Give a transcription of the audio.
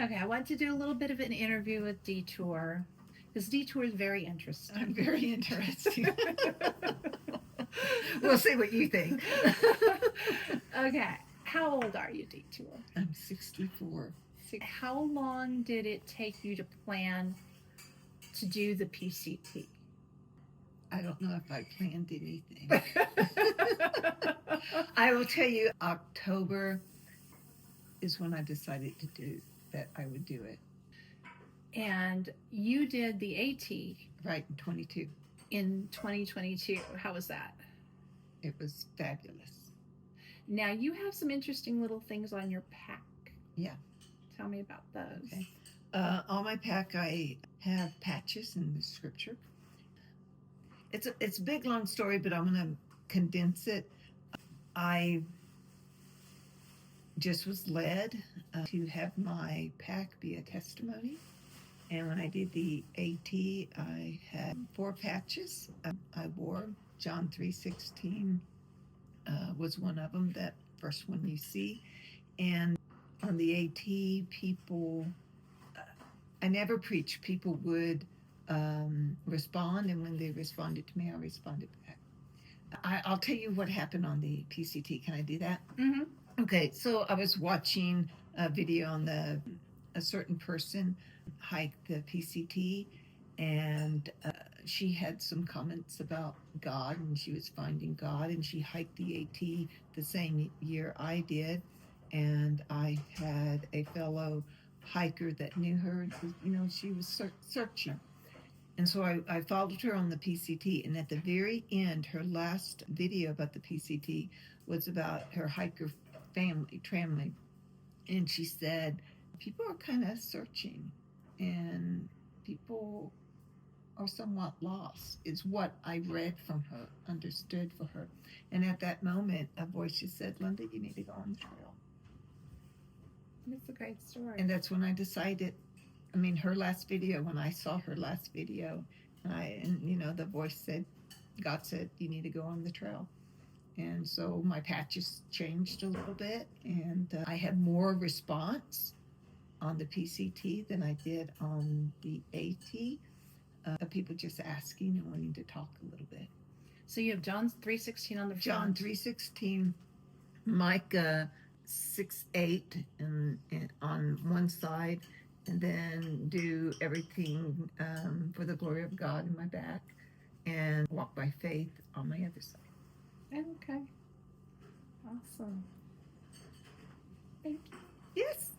Okay, I want to do a little bit of an interview with Detour because Detour is very interesting. I'm very interested. We'll see what you think. Okay, how old are you, Detour? I'm 64. How long did it take you to plan to do the PCT? I don't know if I planned anything. I will tell you, October is when I decided to do that. I would do it. And you did the AT Right, in 22. in 2022. How was that? It was fabulous. Now, you have some interesting little things on your pack. Yeah. Tell me about those. Okay. On my pack, I have patches in the scripture. It's a big, long story, but I'm going to condense it. I just was led to have my pack be a testimony. And when I did the AT, I had 4 patches. I wore John 3:16 was one of them, that first one you see. And on the AT, people, I never preached. People would respond, and when they responded to me, I responded back. I'll tell you what happened on the PCT. Can I do that? Mm-hmm. Okay, so I was watching a video on a certain person hike the PCT, and she had some comments about God, and she was finding God, and she hiked the AT the same year I did, and I had a fellow hiker that knew her. She was searching. And so I followed her on the PCT, and at the very end, her last video about the PCT was about her hiker family, Tramily. And she said, people are kind of searching, and people are somewhat lost, is what I read from her, understood for her. And at that moment, a voice just said, Linda, you need to go on the trail. That's a great story. And that's when I decided, her last video, when I saw her last video, the voice said, God said, you need to go on the trail. And so my patches changed a little bit, and I had more response on the PCT than I did on the AT. People just asking and wanting to talk a little bit. So you have John 3:16 on the front. John 3:16, Micah 6:8 and on one side, and then do everything for the glory of God in my back, and walk by faith on my other side. Okay. Awesome. Thank you. Yes.